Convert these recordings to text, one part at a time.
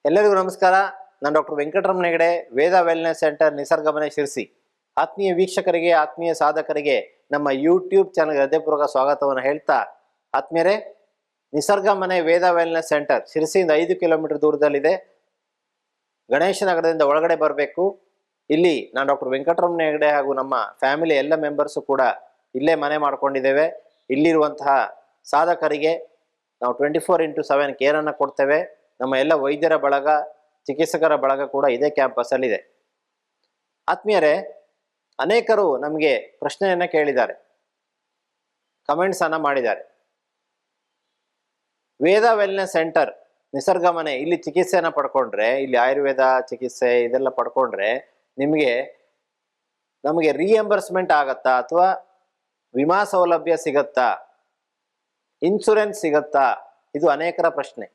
ಎಲ್ಲರಿಗೂ ನಮಸ್ಕಾರ. ನಾನು ಡಾಕ್ಟರ್ ವೆಂಕಟರಮಣ ಹೆಗಡೆ, ವೇದ ವೆಲ್ನೆಸ್ ಸೆಂಟರ್, ನಿಸರ್ಗಮನೆ, ಶಿರಸಿ. ಆತ್ಮೀಯ ವೀಕ್ಷಕರಿಗೆ, ಆತ್ಮೀಯ ಸಾಧಕರಿಗೆ ನಮ್ಮ ಯೂಟ್ಯೂಬ್ ಚಾನಲ್ಗೆ ಹೃದಯಪೂರ್ವಕ ಸ್ವಾಗತವನ್ನು ಹೇಳ್ತಾ, ಆತ್ಮೀಯರೇ, ನಿಸರ್ಗಮನೆ ವೇದ ವೆಲ್ನೆಸ್ ಸೆಂಟರ್ ಶಿರಸಿಯಿಂದ 5 ಕಿಲೋಮೀಟರ್ ದೂರದಲ್ಲಿದೆ. ಗಣೇಶ ನಗರದಿಂದ ಒಳಗಡೆ ಬರಬೇಕು. ಇಲ್ಲಿ ನಾನು ಡಾಕ್ಟರ್ ವೆಂಕಟರಮಣ ಹೆಗಡೆ ಹಾಗೂ ನಮ್ಮ ಫ್ಯಾಮಿಲಿ ಎಲ್ಲ ಮೆಂಬರ್ಸು ಕೂಡ ಇಲ್ಲೇ ಮನೆ ಮಾಡ್ಕೊಂಡಿದ್ದೇವೆ. ಇಲ್ಲಿರುವಂತಹ ಸಾಧಕರಿಗೆ ನಾವು 24x7 ಕೇರನ್ನು ಕೊಡ್ತೇವೆ. ನಮ್ಮ ಎಲ್ಲ ವೈದ್ಯರ ಬಳಗ, ಚಿಕಿತ್ಸಕರ ಬಳಗ ಕೂಡ ಇದೇ ಕ್ಯಾಂಪಸ್ಸಲ್ಲಿದೆ. ಆತ್ಮೀಯರೇ, ಅನೇಕರು ನಮಗೆ ಪ್ರಶ್ನೆಯನ್ನು ಕೇಳಿದ್ದಾರೆ, ಕಮೆಂಟ್ಸ್ ಅನ್ನ ಮಾಡಿದ್ದಾರೆ. ವೇದ ವೆಲ್ನೆಸ್ ಸೆಂಟರ್ ನಿಸರ್ಗಮನೆ ಇಲ್ಲಿ ಚಿಕಿತ್ಸೆಯನ್ನು ಪಡ್ಕೊಂಡ್ರೆ, ಇಲ್ಲಿ ಆಯುರ್ವೇದ ಚಿಕಿತ್ಸೆ ಇದೆಲ್ಲ ಪಡ್ಕೊಂಡ್ರೆ ನಮಗೆ ರಿಯಂಬರ್ಸ್ಮೆಂಟ್ ಆಗತ್ತಾ, ಅಥವಾ ವಿಮಾ ಸೌಲಭ್ಯ ಸಿಗತ್ತಾ, ಇನ್ಶೂರೆನ್ಸ್ ಸಿಗತ್ತಾ? ಇದು ಅನೇಕರ ಪ್ರಶ್ನೆ.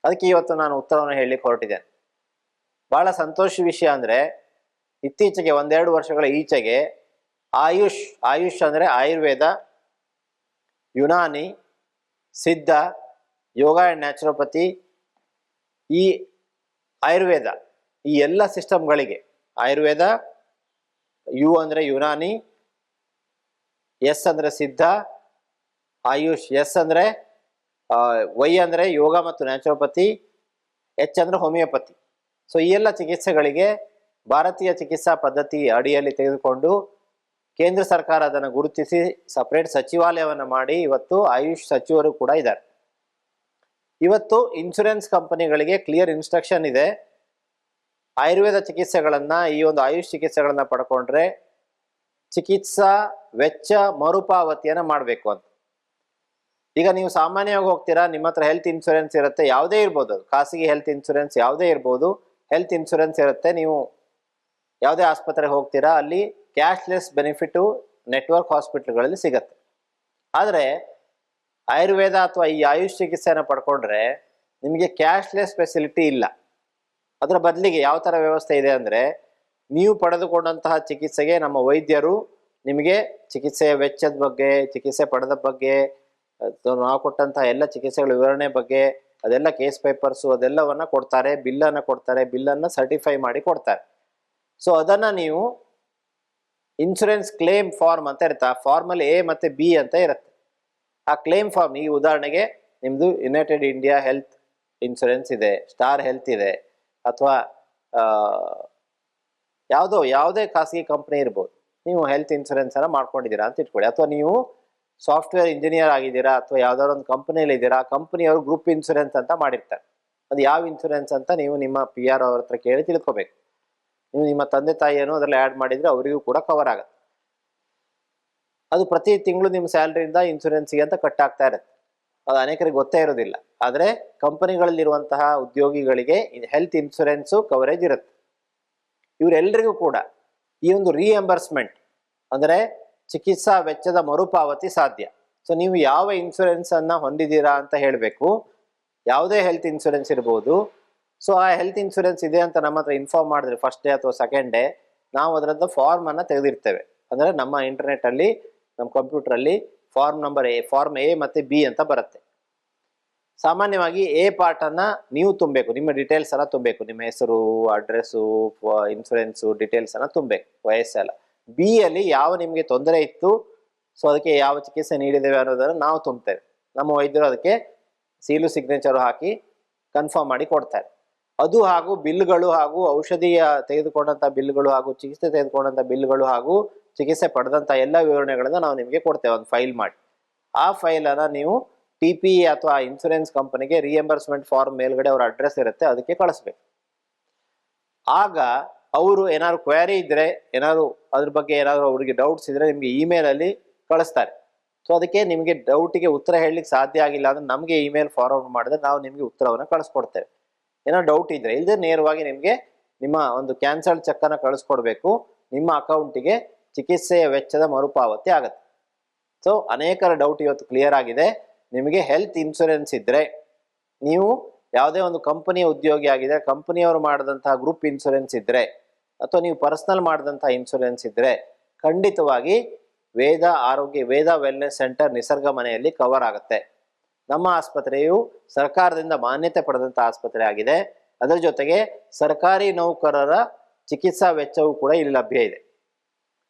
ಅದಕ್ಕೆ ಇವತ್ತು ನಾನು ಉತ್ತರವನ್ನು ಹೇಳಲಿಕ್ಕೆ ಹೊರಟಿದ್ದೇನೆ. ಬಹಳ ಸಂತೋಷ ವಿಷಯ ಅಂದರೆ, ಇತ್ತೀಚೆಗೆ 1-2 ವರ್ಷಗಳ ಈಚೆಗೆ ಆಯುಷ್ ಅಂದರೆ ಆಯುರ್ವೇದ, ಯುನಾನಿ, ಸಿದ್ಧ, ಯೋಗ ಆ್ಯಂಡ್ ನ್ಯಾಚುರೋಪತಿ, ಈ ಆಯುರ್ವೇದ, ಈ ಎಲ್ಲ ಸಿಸ್ಟಮ್ಗಳಿಗೆ ಆಯುರ್ವೇದ, ಯು ಅಂದರೆ ಯುನಾನಿ, ಎಸ್ ಅಂದರೆ ಸಿದ್ಧ, ಆಯುಷ್ ಎಸ್ ಅಂದರೆ ವೈ ಅಂದರೆ ಯೋಗ ಮತ್ತು ನ್ಯಾಚುರೋಪತಿ, ಎಚ್ ಅಂದರೆ ಹೋಮಿಯೋಪತಿ. ಸೊ ಈ ಎಲ್ಲ ಚಿಕಿತ್ಸೆಗಳಿಗೆ ಭಾರತೀಯ ಚಿಕಿತ್ಸಾ ಪದ್ಧತಿ ಅಡಿಯಲ್ಲಿ ತೆಗೆದುಕೊಂಡು ಕೇಂದ್ರ ಸರ್ಕಾರ ಅದನ್ನು ಗುರುತಿಸಿ ಸಪರೇಟ್ ಸಚಿವಾಲಯವನ್ನು ಮಾಡಿ ಇವತ್ತು ಆಯುಷ್ ಸಚಿವರು ಕೂಡ ಇದ್ದಾರೆ. ಇವತ್ತು ಇನ್ಶೂರೆನ್ಸ್ ಕಂಪನಿಗಳಿಗೆ ಕ್ಲಿಯರ್ ಇನ್ಸ್ಟ್ರಕ್ಷನ್ ಇದೆ, ಆಯುರ್ವೇದ ಚಿಕಿತ್ಸೆಗಳನ್ನು, ಈ ಒಂದು ಆಯುಷ್ ಚಿಕಿತ್ಸೆಗಳನ್ನು ಪಡ್ಕೊಂಡ್ರೆ ಚಿಕಿತ್ಸಾ ವೆಚ್ಚ ಮರುಪಾವತಿಯನ್ನು ಮಾಡಬೇಕು ಅಂತ. ಈಗ ನೀವು ಸಾಮಾನ್ಯವಾಗಿ ಹೋಗ್ತೀರಾ, ನಿಮ್ಮ ಹತ್ರ ಹೆಲ್ತ್ ಇನ್ಶೂರೆನ್ಸ್ ಇರುತ್ತೆ, ಯಾವುದೇ ಇರ್ಬೋದು, ಅದು ಖಾಸಗಿ ಹೆಲ್ತ್ ಇನ್ಶೂರೆನ್ಸ್ ಯಾವುದೇ ಇರ್ಬೋದು, ಹೆಲ್ತ್ ಇನ್ಶೂರೆನ್ಸ್ ಇರುತ್ತೆ. ನೀವು ಯಾವುದೇ ಆಸ್ಪತ್ರೆಗೆ ಹೋಗ್ತೀರಾ, ಅಲ್ಲಿ ಕ್ಯಾಶ್ಲೆಸ್ ಬೆನಿಫಿಟು ನೆಟ್ವರ್ಕ್ ಹಾಸ್ಪಿಟ್ಲ್ಗಳಲ್ಲಿ ಸಿಗತ್ತೆ. ಆದರೆ ಆಯುರ್ವೇದ ಅಥವಾ ಈ ಆಯುಷ್ ಚಿಕಿತ್ಸೆಯನ್ನು ಪಡ್ಕೊಂಡ್ರೆ ನಿಮಗೆ ಕ್ಯಾಶ್ಲೆಸ್ ಫೆಸಿಲಿಟಿ ಇಲ್ಲ. ಅದರ ಬದಲಿಗೆ ಯಾವ ಥರ ವ್ಯವಸ್ಥೆ ಇದೆ ಅಂದರೆ, ನೀವು ಪಡೆದುಕೊಂಡಂತಹ ಚಿಕಿತ್ಸೆಗೆ ನಮ್ಮ ವೈದ್ಯರು ನಿಮಗೆ ಚಿಕಿತ್ಸೆಯ ವೆಚ್ಚದ ಬಗ್ಗೆ, ಚಿಕಿತ್ಸೆ ಪಡೆದ ಬಗ್ಗೆ, ನಾವು ಕೊಟ್ಟಂತಹ ಎಲ್ಲ ಚಿಕಿತ್ಸೆಗಳ ವಿವರಣೆ ಬಗ್ಗೆ ಅದೆಲ್ಲ ಕೇಸ್ ಪೇಪರ್ಸು ಅದೆಲ್ಲವನ್ನ ಕೊಡ್ತಾರೆ, ಬಿಲ್ಲನ್ನು ಕೊಡ್ತಾರೆ, ಬಿಲ್ಲನ್ನು ಸರ್ಟಿಫೈ ಮಾಡಿ ಕೊಡ್ತಾರೆ. ಸೊ ಅದನ್ನು ನೀವು ಇನ್ಶೂರೆನ್ಸ್ ಕ್ಲೇಮ್ ಫಾರ್ಮ್ ಅಂತ ಇರುತ್ತೆ, ಆ ಫಾರ್ಮಲ್ಲಿ ಎ ಮತ್ತು ಬಿ ಅಂತ ಇರುತ್ತೆ. ಆ ಕ್ಲೇಮ್ ಫಾರ್ಮ್, ಈ ಉದಾಹರಣೆಗೆ ನಿಮ್ಮದು ಯುನೈಟೆಡ್ ಇಂಡಿಯಾ ಹೆಲ್ತ್ ಇನ್ಶೂರೆನ್ಸ್ ಇದೆ, ಸ್ಟಾರ್ ಹೆಲ್ತ್ ಇದೆ, ಅಥವಾ ಯಾವುದೇ ಖಾಸಗಿ ಕಂಪ್ನಿ ಇರ್ಬೋದು, ನೀವು ಹೆಲ್ತ್ ಇನ್ಶೂರೆನ್ಸನ್ನು ಮಾಡ್ಕೊಂಡಿದ್ದೀರಾ ಅಂತ ಇಟ್ಕೊಳ್ಳಿ. ಅಥವಾ ನೀವು ಸಾಫ್ಟ್ವೇರ್ ಇಂಜಿನಿಯರ್ ಆಗಿದ್ದೀರಾ, ಅಥವಾ ಯಾವ್ದಾದ್ರು ಒಂದು ಕಂಪನಿಯಲ್ಲಿ ಇದ್ದೀರಾ, ಆ ಕಂಪನಿಯವರು ಗ್ರೂಪ್ ಇನ್ಶೂರೆನ್ಸ್ ಅಂತ ಮಾಡಿರ್ತಾರೆ. ಅದು ಯಾವ ಇನ್ಶೂರೆನ್ಸ್ ಅಂತ ನೀವು ನಿಮ್ಮ PR ಅವ್ರ ಹತ್ರ ಕೇಳಿ ತಿಳ್ಕೊಬೇಕು. ನೀವು ನಿಮ್ಮ ತಂದೆ ತಾಯಿಯನ್ನು ಅದರಲ್ಲಿ ಆ್ಯಡ್ ಮಾಡಿದರೆ ಅವರಿಗೂ ಕೂಡ ಕವರ್ ಆಗುತ್ತೆ. ಅದು ಪ್ರತಿ ತಿಂಗಳು ನಿಮ್ಮ ಸ್ಯಾಲ್ರಿಯಿಂದ ಇನ್ಶೂರೆನ್ಸಿಗೆ ಅಂತ ಕಟ್ ಆಗ್ತಾ ಇರುತ್ತೆ. ಅದು ಅನೇಕರಿಗೆ ಗೊತ್ತೇ ಇರೋದಿಲ್ಲ. ಆದರೆ ಕಂಪನಿಗಳಲ್ಲಿರುವಂತಹ ಉದ್ಯೋಗಿಗಳಿಗೆ ಹೆಲ್ತ್ ಇನ್ಶೂರೆನ್ಸು ಕವರೇಜ್ ಇರುತ್ತೆ. ಇವರೆಲ್ಲರಿಗೂ ಕೂಡ ಈ ಒಂದು ರಿಯಂಬರ್ಸ್ಮೆಂಟ್ ಅಂದರೆ ಚಿಕಿತ್ಸಾ ವೆಚ್ಚದ ಮರುಪಾವತಿ ಸಾಧ್ಯ. ಸೊ ನೀವು ಯಾವ ಇನ್ಶೂರೆನ್ಸನ್ನು ಹೊಂದಿದ್ದೀರಾ ಅಂತ ಹೇಳಬೇಕು. ಯಾವುದೇ ಹೆಲ್ತ್ ಇನ್ಶೂರೆನ್ಸ್ ಇರ್ಬೋದು. ಸೊ ಆ ಹೆಲ್ತ್ ಇನ್ಶೂರೆನ್ಸ್ ಇದೆ ಅಂತ ನಮ್ಮ ಹತ್ರ ಇನ್ಫಾರ್ಮ್ ಮಾಡಿದ್ರೆ ಫಸ್ಟ್ ಡೇ ಅಥವಾ ಸೆಕೆಂಡ್ ಡೇ ನಾವು ಅದರದ್ದು ಫಾರ್ಮನ್ನು ತೆಗೆದಿರ್ತೇವೆ. ಅಂದರೆ ನಮ್ಮ ಇಂಟರ್ನೆಟ್ಟಲ್ಲಿ, ನಮ್ಮ ಕಂಪ್ಯೂಟ್ರಲ್ಲಿ ಫಾರ್ಮ್ ಎ ಮತ್ತು ಬಿ ಅಂತ ಬರುತ್ತೆ. ಸಾಮಾನ್ಯವಾಗಿ ಎ ಪಾರ್ಟನ್ನು ನೀವು ತುಂಬಬೇಕು, ನಿಮ್ಮ ಡೀಟೇಲ್ಸ್ ಎಲ್ಲ ತುಂಬಬೇಕು, ನಿಮ್ಮ ಹೆಸರು, ಅಡ್ರೆಸ್ಸು, ಇನ್ಶೂರೆನ್ಸು ಡೀಟೇಲ್ಸನ್ನು ತುಂಬಬೇಕು, ವಯಸ್ಸೆಲ್ಲ. ಬಿ ಅಲ್ಲಿ ಯಾವ ನಿಮಗೆ ತೊಂದರೆ ಇತ್ತು, ಸೊ ಅದಕ್ಕೆ ಯಾವ ಚಿಕಿತ್ಸೆ ನೀಡಿದ್ದೇವೆ ಅನ್ನೋದನ್ನು ನಾವು ತುಂಬ್ತೇವೆ. ನಮ್ಮ ವೈದ್ಯರು ಅದಕ್ಕೆ ಸೀಲು ಸಿಗ್ನೇಚರು ಹಾಕಿ ಕನ್ಫರ್ಮ್ ಮಾಡಿ ಕೊಡ್ತಾರೆ. ಅದು ಹಾಗೂ ಬಿಲ್ಗಳು, ಹಾಗೂ ಔಷಧಿಯ ತೆಗೆದುಕೊಂಡಂಥ ಬಿಲ್ಗಳು, ಹಾಗೂ ಚಿಕಿತ್ಸೆ ತೆಗೆದುಕೊಂಡಂಥ ಬಿಲ್ಗಳು, ಹಾಗೂ ಚಿಕಿತ್ಸೆ ಪಡೆದಂಥ ಎಲ್ಲ ವಿವರಣೆಗಳನ್ನು ನಾವು ನಿಮಗೆ ಕೊಡ್ತೇವೆ ಒಂದು ಫೈಲ್ ಮಾಡಿ. ಆ ಫೈಲನ್ನು ನೀವು TPE ಅಥವಾ ಇನ್ಶೂರೆನ್ಸ್ ಕಂಪನಿಗೆ ರಿಯಂಬರ್ಸ್ಮೆಂಟ್ ಫಾರ್ಮ್ ಮೇಲ್ಗಡೆ ಅವರ ಅಡ್ರೆಸ್ ಇರುತ್ತೆ, ಅದಕ್ಕೆ ಕಳಿಸ್ಬೇಕು. ಆಗ ಅವರು ಏನಾದ್ರು ಕ್ವೈರಿ ಇದ್ದರೆ, ಏನಾದ್ರು ಅದ್ರ ಬಗ್ಗೆ ಏನಾದ್ರು ಅವ್ರಿಗೆ ಡೌಟ್ಸ್ ಇದ್ದರೆ ನಿಮಗೆ ಇಮೇಲಲ್ಲಿ ಕಳಿಸ್ತಾರೆ. ಸೊ ಅದಕ್ಕೆ ನಿಮಗೆ ಡೌಟಿಗೆ ಉತ್ತರ ಹೇಳಲಿಕ್ಕೆ ಸಾಧ್ಯ ಆಗಿಲ್ಲ ಅಂದರೆ ನಮಗೆ ಇಮೇಲ್ ಫಾರ್ವರ್ಡ್ ಮಾಡಿದ್ರೆ ನಾವು ನಿಮಗೆ ಉತ್ತರವನ್ನು ಕಳಿಸ್ಕೊಡ್ತೇವೆ. ಏನೋ ಡೌಟ್ ಇದ್ದರೆ, ಇಲ್ಲದೆ ನೇರವಾಗಿ ನಿಮಗೆ ನಿಮ್ಮ ಒಂದು ಕ್ಯಾನ್ಸಲ್ಡ್ ಚೆಕ್ಕನ್ನು ಕಳಿಸ್ಕೊಡ್ಬೇಕು. ನಿಮ್ಮ ಅಕೌಂಟಿಗೆ ಚಿಕಿತ್ಸೆಯ ವೆಚ್ಚದ ಮರುಪಾವತಿ ಆಗುತ್ತೆ. ಸೊ ಅನೇಕರ ಡೌಟ್ ಇವತ್ತು ಕ್ಲಿಯರ್ ಆಗಿದೆ. ನಿಮಗೆ ಹೆಲ್ತ್ ಇನ್ಶೂರೆನ್ಸ್ ಇದ್ದರೆ, ನೀವು ಯಾವುದೇ ಒಂದು ಕಂಪನಿಯ ಉದ್ಯೋಗಿ ಆಗಿದೆ, ಕಂಪನಿಯವರು ಮಾಡಿದಂತಹ ಗ್ರೂಪ್ ಇನ್ಶೂರೆನ್ಸ್ ಇದ್ದರೆ, ಅಥವಾ ನೀವು ಪರ್ಸನಲ್ ಮಾಡಿದಂಥ ಇನ್ಶೂರೆನ್ಸ್ ಇದ್ದರೆ ಖಂಡಿತವಾಗಿ ವೇದ ವೆಲ್ನೆಸ್ ಸೆಂಟರ್ ನಿಸರ್ಗ ಮನೆಯಲ್ಲಿ ಕವರ್ ಆಗುತ್ತೆ. ನಮ್ಮ ಆಸ್ಪತ್ರೆಯು ಸರ್ಕಾರದಿಂದ ಮಾನ್ಯತೆ ಪಡೆದಂಥ ಆಸ್ಪತ್ರೆ ಆಗಿದೆ. ಅದರ ಜೊತೆಗೆ ಸರ್ಕಾರಿ ನೌಕರರ ಚಿಕಿತ್ಸಾ ವೆಚ್ಚವೂ ಕೂಡ ಇಲ್ಲಿ ಲಭ್ಯ ಇದೆ.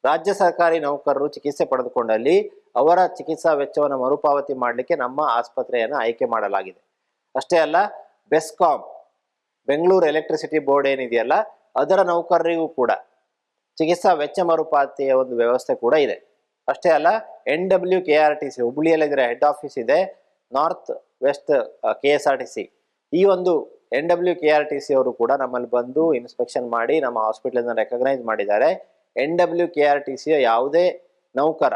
ರಾಜ್ಯ ಸರ್ಕಾರಿ ನೌಕರರು ಚಿಕಿತ್ಸೆ ಪಡೆದುಕೊಂಡಲ್ಲಿ ಅವರ ಚಿಕಿತ್ಸಾ ವೆಚ್ಚವನ್ನು ಮರುಪಾವತಿ ಮಾಡಲಿಕ್ಕೆ ನಮ್ಮ ಆಸ್ಪತ್ರೆಯನ್ನು ಆಯ್ಕೆ ಮಾಡಲಾಗಿದೆ. ಅಷ್ಟೇ ಅಲ್ಲ, ಬೆಸ್ಕಾಂ, ಬೆಂಗಳೂರು ಎಲೆಕ್ಟ್ರಿಸಿಟಿ ಬೋರ್ಡ್ ಏನಿದೆಯಲ್ಲ, ಅದರ ನೌಕರರಿಗೂ ಕೂಡ ಚಿಕಿತ್ಸಾ ವೆಚ್ಚ ಮರುಪಾವತಿಯ ಒಂದು ವ್ಯವಸ್ಥೆ ಕೂಡ ಇದೆ. ಅಷ್ಟೇ ಅಲ್ಲ, NWKRTC ಹುಬ್ಬಳ್ಳಿಯಲ್ಲಿ ಇದರ ಹೆಡ್ ಆಫೀಸ್ ಇದೆ, ನಾರ್ತ್ ವೆಸ್ಟ್ KSRTC. ಈ ಒಂದು NWKRTC ಅವರು ಕೂಡ ನಮ್ಮಲ್ಲಿ ಬಂದು ಇನ್ಸ್ಪೆಕ್ಷನ್ ಮಾಡಿ ನಮ್ಮ ಹಾಸ್ಪಿಟಲ್ ರೆಕಗ್ನೈಸ್ ಮಾಡಿದ್ದಾರೆ. NWKRTCಯ ಯಾವುದೇ ನೌಕರ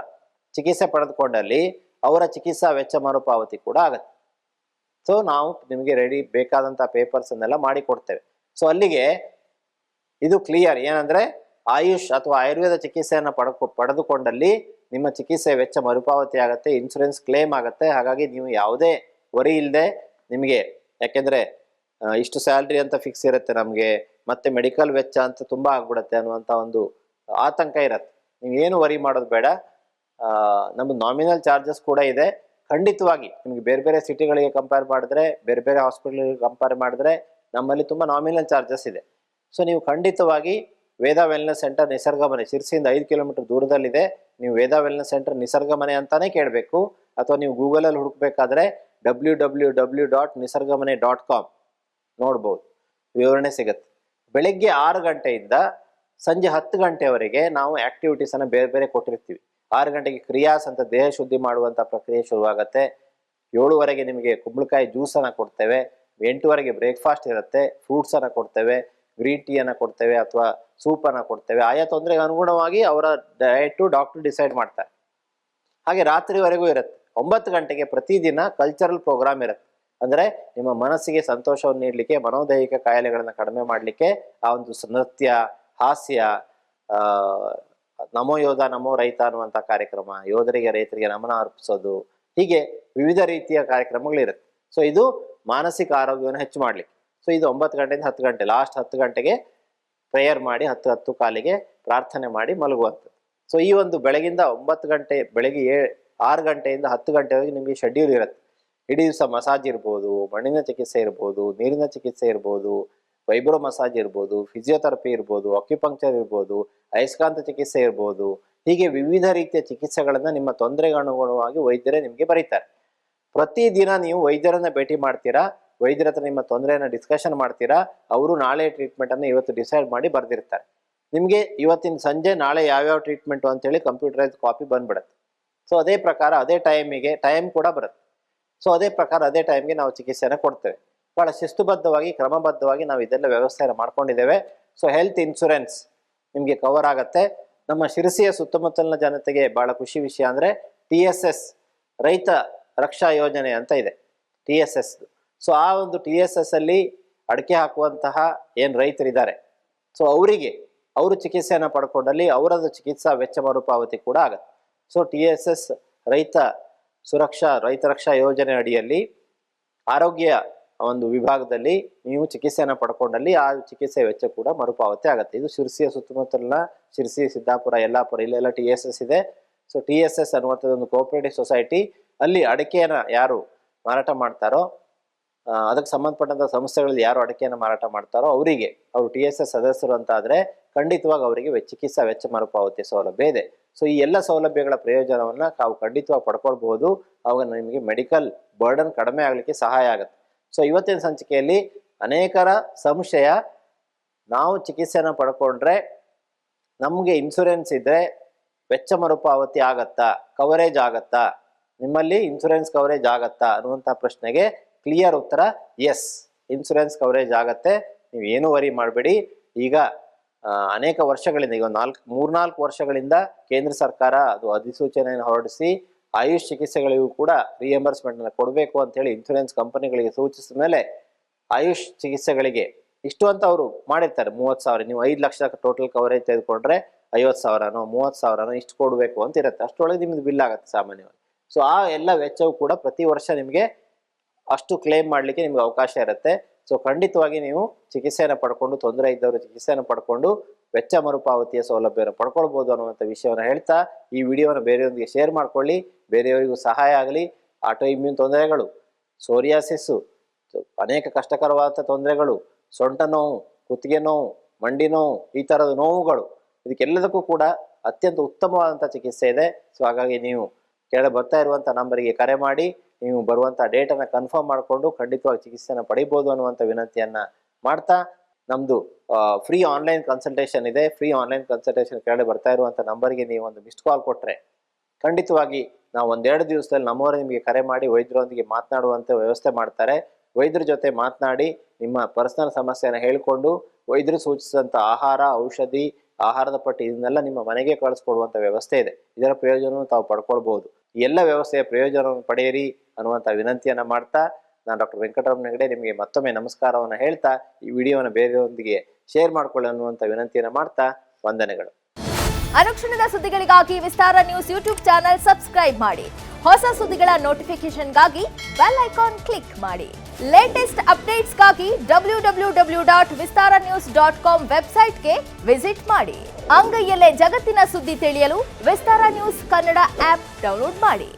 ಚಿಕಿತ್ಸೆ ಪಡೆದುಕೊಂಡಲ್ಲಿ ಅವರ ಚಿಕಿತ್ಸಾ ವೆಚ್ಚ ಮರುಪಾವತಿ ಕೂಡ ಆಗುತ್ತೆ. ಸೊ ನಾವು ನಿಮಗೆ ರೆಡಿ ಬೇಕಾದಂಥ ಪೇಪರ್ಸ್ ಅನ್ನೆಲ್ಲ ಮಾಡಿ ಕೊಡ್ತೇವೆ. ಸೊ ಅಲ್ಲಿಗೆ ಇದು ಕ್ಲಿಯರ್ ಏನಂದ್ರೆ, ಆಯುಷ್ ಅಥವಾ ಆಯುರ್ವೇದ ಚಿಕಿತ್ಸೆಯನ್ನು ಪಡೆದುಕೊಂಡಲ್ಲಿ ನಿಮ್ಮ ಚಿಕಿತ್ಸೆ ವೆಚ್ಚ ಮರುಪಾವತಿ ಆಗುತ್ತೆ, ಇನ್ಶೂರೆನ್ಸ್ ಕ್ಲೇಮ್ ಆಗುತ್ತೆ. ಹಾಗಾಗಿ ನೀವು ಯಾವುದೇ ವರಿ ಇಲ್ಲದೆ ನಿಮಗೆ, ಯಾಕೆಂದ್ರೆ ಇಷ್ಟು ಸ್ಯಾಲ್ರಿ ಅಂತ ಫಿಕ್ಸ್ ಇರುತ್ತೆ ನಮಗೆ, ಮತ್ತೆ ಮೆಡಿಕಲ್ ವೆಚ್ಚ ಅಂತ ತುಂಬಾ ಆಗ್ಬಿಡುತ್ತೆ ಅನ್ನುವಂಥ ಒಂದು ಆತಂಕ ಇರುತ್ತೆ. ನೀವೇನು ವರಿ ಮಾಡೋದು ಬೇಡ. ನಮ್ದು ನಾಮಿನಲ್ ಚಾರ್ಜಸ್ ಕೂಡ ಇದೆ. ಖಂಡಿತವಾಗಿ ನಿಮ್ಗೆ ಬೇರೆ ಬೇರೆ ಸಿಟಿಗಳಿಗೆ ಕಂಪೇರ್ ಮಾಡಿದ್ರೆ, ಬೇರೆ ಬೇರೆ ಹಾಸ್ಪಿಟಲ್ಗಳಿಗೆ ಕಂಪೇರ್ ಮಾಡಿದ್ರೆ ನಮ್ಮಲ್ಲಿ ತುಂಬ ನಾಮಿನಲ್ ಚಾರ್ಜಸ್ ಇದೆ. ಸೊ ನೀವು ಖಂಡಿತವಾಗಿ ವೇದ ವೆಲ್ನೆಸ್ ಸೆಂಟರ್ ನಿಸರ್ಗಮನೆ, ಶಿರ್ಸಿಯಿಂದ 5 ಕಿಲೋಮೀಟರ್ ದೂರದಲ್ಲಿದೆ. ನೀವು ವೇದ ವೆಲ್ನೆಸ್ ಸೆಂಟರ್ ನಿಸರ್ಗಮನೆ ಅಂತಾನೆ ಕೇಳಬೇಕು, ಅಥವಾ ನೀವು ಗೂಗಲಲ್ಲಿ ಹುಡುಕ್ಬೇಕಾದ್ರೆ www.nisargamane.com ನೋಡ್ಬೋದು, ವಿವರಣೆ ಸಿಗುತ್ತೆ. ಬೆಳಗ್ಗೆ 6 ಗಂಟೆಯಿಂದ ಸಂಜೆ 10 ಗಂಟೆವರೆಗೆ ನಾವು ಆಕ್ಟಿವಿಟೀಸ್ ಅನ್ನ ಬೇರೆ ಬೇರೆ ಕೊಟ್ಟಿರ್ತೀವಿ. 6 ಗಂಟೆಗೆ ಕ್ರಿಯಾಸ್ ಅಂತ ದೇಹ ಶುದ್ಧಿ ಮಾಡುವಂತ ಪ್ರಕ್ರಿಯೆ ಶುರುವಾಗುತ್ತೆ. 7ವರೆಗೆ ನಿಮಗೆ ಕುಂಬಳಕಾಯಿ ಜ್ಯೂಸ್ ಅನ್ನ ಕೊಡ್ತೇವೆ. 8ವರೆಗೆ ಬ್ರೇಕ್ಫಾಸ್ಟ್ ಇರುತ್ತೆ, ಫ್ರೂಟ್ಸ್ ಅನ್ನ ಕೊಡ್ತೇವೆ, ಗ್ರೀನ್ ಟೀ ಅನ್ನ ಕೊಡ್ತೇವೆ ಅಥವಾ ಸೂಪ್ ಅನ್ನ ಕೊಡ್ತೇವೆ. ಆಯಾ ತೊಂದರೆಗೆ ಅನುಗುಣವಾಗಿ ಅವರ ಡಯಟ್ ಡಾಕ್ಟರ್ ಡಿಸೈಡ್ ಮಾಡ್ತಾರೆ. ಹಾಗೆ ರಾತ್ರಿವರೆಗೂ ಇರುತ್ತೆ. 9 ಗಂಟೆಗೆ ಪ್ರತಿದಿನ ಕಲ್ಚರಲ್ ಪ್ರೋಗ್ರಾಮ್ ಇರುತ್ತೆ. ಅಂದ್ರೆ ನಿಮ್ಮ ಮನಸ್ಸಿಗೆ ಸಂತೋಷವನ್ನು ನೀಡಲಿಕ್ಕೆ, ಮನೋದೈಹಿಕ ಕಾಯಿಲೆಗಳನ್ನ ಕಡಿಮೆ ಮಾಡಲಿಕ್ಕೆ ಆ ಒಂದು ನೃತ್ಯ, ಹಾಸ್ಯ, ನಮೋ ಯೋಧ ನಮೋ ರೈತ ಅನ್ನುವಂಥ ಕಾರ್ಯಕ್ರಮ, ಯೋಧರಿಗೆ ರೈತರಿಗೆ ನಮನ ಅರ್ಪಿಸೋದು, ಹೀಗೆ ವಿವಿಧ ರೀತಿಯ ಕಾರ್ಯಕ್ರಮಗಳಿರುತ್ತೆ. ಸೊ ಇದು ಮಾನಸಿಕ ಆರೋಗ್ಯವನ್ನು ಹೆಚ್ಚು ಮಾಡ್ಲಿಕ್ಕೆ. ಸೊ ಇದು 9 ಗಂಟೆಯಿಂದ 10 ಗಂಟೆ, ಲಾಸ್ಟ್ 10 ಗಂಟೆಗೆ ಪ್ರೇಯರ್ ಮಾಡಿ 10 ಕಾಲಿಗೆ ಪ್ರಾರ್ಥನೆ ಮಾಡಿ ಮಲಗುವಂಥದ್ದು. ಸೊ ಈ ಒಂದು ಬೆಳಗಿಂದ 9 ಗಂಟೆ, ಬೆಳಗ್ಗೆ 6 ಗಂಟೆಯಿಂದ 10 ಗಂಟೆವರೆಗೆ ನಿಮಗೆ ಶೆಡ್ಯೂಲ್ ಇರುತ್ತೆ. ಇಡೀ ದಿವಸ ಮಸಾಜ್ ಇರ್ಬೋದು, ಮಣ್ಣಿನ ಚಿಕಿತ್ಸೆ ಇರ್ಬೋದು, ನೀರಿನ ಚಿಕಿತ್ಸೆ ಇರ್ಬೋದು, ವೈಬ್ರೋ ಮಸಾಜ್ ಇರ್ಬೋದು, ಫಿಸಿಯೋಥೆರಪಿ ಇರ್ಬೋದು, ಅಕ್ಯುಪಂಕ್ಚರ್ ಇರ್ಬೋದು, ಅಯಸ್ಕಾಂತ ಚಿಕಿತ್ಸೆ ಇರ್ಬೋದು, ಹೀಗೆ ವಿವಿಧ ರೀತಿಯ ಚಿಕಿತ್ಸೆಗಳನ್ನ ನಿಮ್ಮ ತೊಂದರೆಗೆ ಅನುಗುಣವಾಗಿ ವೈದ್ಯರೇ ನಿಮಗೆ ಬರೀತಾರೆ. ಪ್ರತಿದಿನ ನೀವು ವೈದ್ಯರನ್ನ ಭೇಟಿ ಮಾಡ್ತೀರಾ, ವೈದ್ಯರ ಹತ್ರ ನಿಮ್ಮ ತೊಂದರೆಯನ್ನ ಡಿಸ್ಕಷನ್ ಮಾಡ್ತೀರಾ. ಅವರು ನಾಳೆ ಟ್ರೀಟ್ಮೆಂಟ್ ಅನ್ನು ಇವತ್ತು ಡಿಸೈಡ್ ಮಾಡಿ ಬರ್ದಿರ್ತಾರೆ. ನಿಮಗೆ ಇವತ್ತಿನ ಸಂಜೆ ನಾಳೆ ಯಾವ್ಯಾವ ಟ್ರೀಟ್ಮೆಂಟು ಅಂತೇಳಿ ಕಂಪ್ಯೂಟರೈಸ್ ಕಾಪಿ ಬಂದ್ಬಿಡುತ್ತೆ. ಸೊ ಅದೇ ಪ್ರಕಾರ ಅದೇ ಟೈಮ್ ಕೂಡ ಬರುತ್ತೆ. ಸೊ ಅದೇ ಪ್ರಕಾರ ಅದೇ ಟೈಮ್ಗೆ ನಾವು ಚಿಕಿತ್ಸೆಯನ್ನು ಕೊಡ್ತೇವೆ. ಬಹಳ ಶಿಸ್ತುಬದ್ಧವಾಗಿ, ಕ್ರಮಬದ್ಧವಾಗಿ ನಾವು ಇದೆಲ್ಲ ವ್ಯವಸ್ಥೆಯನ್ನು ಮಾಡ್ಕೊಂಡಿದ್ದೇವೆ. ಸೊ ಹೆಲ್ತ್ ಇನ್ಶೂರೆನ್ಸ್ ನಿಮಗೆ ಕವರ್ ಆಗತ್ತೆ. ನಮ್ಮ ಶಿರಸಿಯ ಸುತ್ತಮುತ್ತಲಿನ ಜನತೆಗೆ ಬಹಳ ಖುಷಿ ವಿಷಯ ಅಂದರೆ TSS ರೈತ ರಕ್ಷಾ ಯೋಜನೆ ಅಂತ ಇದೆ, TSS. ಸೊ ಆ ಒಂದು TSS ಅಲ್ಲಿ ಅಡಿಕೆ ಹಾಕುವಂತಹ ಏನು ರೈತರಿದ್ದಾರೆ, ಸೊ ಅವರು ಚಿಕಿತ್ಸೆಯನ್ನು ಪಡ್ಕೊಂಡಲ್ಲಿ ಅವರದ್ದು ಚಿಕಿತ್ಸಾ ವೆಚ್ಚ ಮರುಪಾವತಿ ಕೂಡ ಆಗುತ್ತೆ. ಸೊ TSS ರೈತ ರಕ್ಷಾ ಯೋಜನೆ ಅಡಿಯಲ್ಲಿ ಆರೋಗ್ಯ ಒಂದು ವಿಭಾಗದಲ್ಲಿ ನೀವು ಚಿಕಿತ್ಸೆಯನ್ನು ಪಡ್ಕೊಂಡಲ್ಲಿ ಆ ಚಿಕಿತ್ಸೆ ವೆಚ್ಚ ಕೂಡ ಮರುಪಾವತಿ ಆಗುತ್ತೆ. ಇದು ಶಿರ್ಸಿಯ ಸುತ್ತಮುತ್ತಲಿನ ಶಿರ್ಸಿ, ಸಿದ್ದಾಪುರ, ಯಲ್ಲಾಪುರ ಇಲ್ಲೆಲ್ಲ TSS ಇದೆ. ಸೊ TSS ಅನ್ನುವಂಥದ್ದು ಒಂದು ಕೋಆಪರೇಟಿವ್ ಸೊಸೈಟಿ. ಅಲ್ಲಿ ಅಡಿಕೆಯನ್ನು ಯಾರು ಮಾರಾಟ ಮಾಡ್ತಾರೋ, ಅದಕ್ಕೆ ಸಂಬಂಧಪಟ್ಟಂಥ ಸಂಸ್ಥೆಗಳಲ್ಲಿ ಯಾರು ಅಡಿಕೆಯನ್ನು ಮಾರಾಟ ಮಾಡ್ತಾರೋ ಅವರು TSS ಸದಸ್ಯರು ಅಂತ ಆದರೆ ಖಂಡಿತವಾಗಿ ಅವರಿಗೆ ಚಿಕಿತ್ಸಾ ವೆಚ್ಚ ಮರುಪಾವತಿ ಸೌಲಭ್ಯ ಇದೆ. ಸೊ ಈ ಎಲ್ಲ ಸೌಲಭ್ಯಗಳ ಪ್ರಯೋಜನವನ್ನ ನಾವು ಖಂಡಿತವಾಗಿ ಪಡ್ಕೊಳ್ಬಹುದು. ಅವಾಗ ನಿಮಗೆ ಮೆಡಿಕಲ್ ಬರ್ಡನ್ ಕಡಿಮೆ ಆಗಲಿಕ್ಕೆ ಸಹಾಯ ಆಗುತ್ತೆ. ಸೊ ಇವತ್ತಿನ ಸಂಚಿಕೆಯಲ್ಲಿ ಅನೇಕರ ಸಂಶಯ, ನಾವು ಚಿಕಿತ್ಸೆಯನ್ನು ಪಡ್ಕೊಂಡ್ರೆ ನಮಗೆ ಇನ್ಶೂರೆನ್ಸ್ ಇದ್ರೆ ವೆಚ್ಚ ಮರುಪಾವತಿ ಆಗತ್ತಾ, ಕವರೇಜ್ ಆಗತ್ತಾ, ನಿಮ್ಮಲ್ಲಿ ಇನ್ಶೂರೆನ್ಸ್ ಕವರೇಜ್ ಆಗತ್ತಾ ಅನ್ನುವಂಥ ಪ್ರಶ್ನೆಗೆ ಕ್ಲಿಯರ್ ಉತ್ತರ ಎಸ್, ಇನ್ಶೂರೆನ್ಸ್ ಕವರೇಜ್ ಆಗತ್ತೆ. ನೀವು ಏನೂ ವರಿ ಮಾಡಬೇಡಿ. ಈಗ ಅನೇಕ ವರ್ಷಗಳಿಂದ, ಈಗ 3-4 ವರ್ಷಗಳಿಂದ ಕೇಂದ್ರ ಸರ್ಕಾರ ಅದು ಅಧಿಸೂಚನೆಯನ್ನು ಹೊರಡಿಸಿ ಆಯುಷ್ ಚಿಕಿತ್ಸೆಗಳಿಗೂ ಕೂಡ ರಿಯಂಬರ್ಸ್ಮೆಂಟ್ ಅನ್ನು ಕೊಡಬೇಕು ಅಂತ ಹೇಳಿ ಇನ್ಶೂರೆನ್ಸ್ ಕಂಪನಿಗಳಿಗೆ ಸೂಚಿಸಿದ ಮೇಲೆ ಆಯುಷ್ ಚಿಕಿತ್ಸೆಗಳಿಗೆ ಇಷ್ಟು ಅಂತ ಅವರು ಮಾಡಿರ್ತಾರೆ. 30,000, ನೀವು 5 ಲಕ್ಷ ಟೋಟಲ್ ಕವರೇಜ್ ತೆಗೆದುಕೊಂಡ್ರೆ 50,000ನೋ 30,000ನೋ ಇಷ್ಟು ಕೊಡಬೇಕು ಅಂತ ಇರುತ್ತೆ. ಅಷ್ಟರೊಳಗೆ ನಿಮ್ದು ಬಿಲ್ ಆಗುತ್ತೆ ಸಾಮಾನ್ಯವಾಗಿ. ಸೊ ಆ ಎಲ್ಲ ವೆಚ್ಚವು ಕೂಡ ಪ್ರತಿ ವರ್ಷ ನಿಮಗೆ ಅಷ್ಟು ಕ್ಲೇಮ್ ಮಾಡಲಿಕ್ಕೆ ನಿಮ್ಗೆ ಅವಕಾಶ ಇರುತ್ತೆ. ಸೊ ಖಂಡಿತವಾಗಿ ನೀವು ಚಿಕಿತ್ಸೆಯನ್ನು ಪಡ್ಕೊಂಡು, ತೊಂದರೆ ಇದ್ದವರು ಚಿಕಿತ್ಸೆಯನ್ನು ಪಡ್ಕೊಂಡು ವೆಚ್ಚ ಮರುಪಾವತಿಯ ಸೌಲಭ್ಯವನ್ನು ಪಡ್ಕೊಳ್ಬೋದು ಅನ್ನುವಂಥ ವಿಷಯವನ್ನು ಹೇಳ್ತಾ ಈ ವಿಡಿಯೋನ ಬೇರೆಯವರಿಗೆ ಶೇರ್ ಮಾಡ್ಕೊಳ್ಳಿ, ಬೇರೆಯವರಿಗೂ ಸಹಾಯ ಆಗಲಿ. ಆಟೋ ಇಮ್ಯೂನ್ ತೊಂದರೆಗಳು, ಸೋರಿಯಾಸಿಸ್ಸು, ಅನೇಕ ಕಷ್ಟಕರವಾದ ತೊಂದರೆಗಳು, ಸೊಂಟ ನೋವು, ಕುತ್ತಿಗೆ ನೋವು, ಮಂಡಿ ನೋವು, ಈ ಥರದ ನೋವುಗಳು, ಇದಕ್ಕೆಲ್ಲದಕ್ಕೂ ಕೂಡ ಅತ್ಯಂತ ಉತ್ತಮವಾದಂಥ ಚಿಕಿತ್ಸೆ ಇದೆ. ಸೊ ಹಾಗಾಗಿ ನೀವು ಕೆಳಗೆ ಬರ್ತಾ ಇರುವಂಥ ನಂಬರಿಗೆ ಕರೆ ಮಾಡಿ ನೀವು ಬರುವಂಥ ಡೇಟನ್ನು ಕನ್ಫರ್ಮ್ ಮಾಡಿಕೊಂಡು ಖಂಡಿತವಾಗಿ ಚಿಕಿತ್ಸೆನ ಪಡಿಬೋದು ಅನ್ನುವಂಥ ವಿನಂತಿಯನ್ನು ಮಾಡ್ತಾ, ನಮ್ಮದು ಫ್ರೀ ಆನ್ಲೈನ್ ಕನ್ಸಲ್ಟೇಷನ್ ಇದೆ. ಫ್ರೀ ಆನ್ಲೈನ್ ಕನ್ಸಲ್ಟೇಷನ್ ಕೆಳಗೆ ಬರ್ತಾ ಇರುವಂಥ ನಂಬರ್ಗೆ ನೀವು ಒಂದು ಮಿಸ್ಡ್ ಕಾಲ್ ಕೊಟ್ಟರೆ ಖಂಡಿತವಾಗಿ ನಾವು 1-2 ದಿವಸದಲ್ಲಿ ನಮ್ಮವರೇ ನಿಮಗೆ ಕರೆ ಮಾಡಿ ವೈದ್ಯರೊಂದಿಗೆ ಮಾತನಾಡುವಂಥ ವ್ಯವಸ್ಥೆ ಮಾಡ್ತಾರೆ. ವೈದ್ಯರ ಜೊತೆ ಮಾತನಾಡಿ ನಿಮ್ಮ ಪರ್ಸನಲ್ ಸಮಸ್ಯೆನ ಹೇಳಿಕೊಂಡು ವೈದ್ಯರು ಸೂಚಿಸಿದಂಥ ಆಹಾರ, ಔಷಧಿ, ಆಹಾರದ ಪಟ್ಟಿ ಇದನ್ನೆಲ್ಲ ನಿಮ್ಮ ಮನೆಗೆ ಕಳಿಸ್ಕೊಡುವಂಥ ವ್ಯವಸ್ಥೆ ಇದೆ. ಇದರ ಪ್ರಯೋಜನವನ್ನು ತಾವು ಪಡ್ಕೊಳ್ಬಹುದು. ಈ ಎಲ್ಲ ವ್ಯವಸ್ಥೆಯ ಪ್ರಯೋಜನವನ್ನು ಪಡೆಯಿರಿ ಅನ್ನುವಂಥ ವಿನಂತಿಯನ್ನು ಮಾಡ್ತಾ, ನಾನು ಡಾಕ್ಟರ್ ವೆಂಕಟರಮಣ ಹೆಗಡೆ ನಿಮಗೆ ಮತ್ತೊಮ್ಮೆ ನಮಸ್ಕಾರವನ್ನು ಹೇಳ್ತಾ ಈ ವಿಡಿಯೋನ ಬೇರೆಯವರೊಂದಿಗೆ ಶೇರ್ ಮಾಡ್ಕೊಳ್ಳಿ ಅನ್ನುವಂಥ ವಿನಂತಿಯನ್ನು ಮಾಡ್ತಾ ವಂದನೆಗಳು. ಅನುಕ್ಷಣದ ಸುದ್ದಿಗಳಿಗಾಗಿ ವಿಸ್ತಾರ ನ್ಯೂಸ್ ಯೂಟ್ಯೂಬ್ ಚಾನೆಲ್ ಸಬ್ಸ್ಕ್ರೈಬ್ ಮಾಡಿ. ಹೊಸ ಸುದ್ದಿಗಳ ನೋಟಿಫಿಕೇಶನ್ಗಾಗಿ ಬೆಲ್ ಐಕಾನ್ ಕ್ಲಿಕ್ ಮಾಡಿ. ಲೇಟೆಸ್ಟ್ ಅಪ್ಡೇಟ್ಸ್ಗಾಗಿ www.vistaranews.com ವೆಬ್ಸೈಟ್ಗೆ ವಿಸಿಟ್ ಮಾಡಿ. ಅಂಗೈಯಲ್ಲೇ ಜಗತ್ತಿನ ಸುದ್ದಿ ತಿಳಿಯಲು ವಿಸ್ತಾರ ನ್ಯೂಸ್ ಕನ್ನಡ ಆಪ್ ಡೌನ್ಲೋಡ್ ಮಾಡಿ.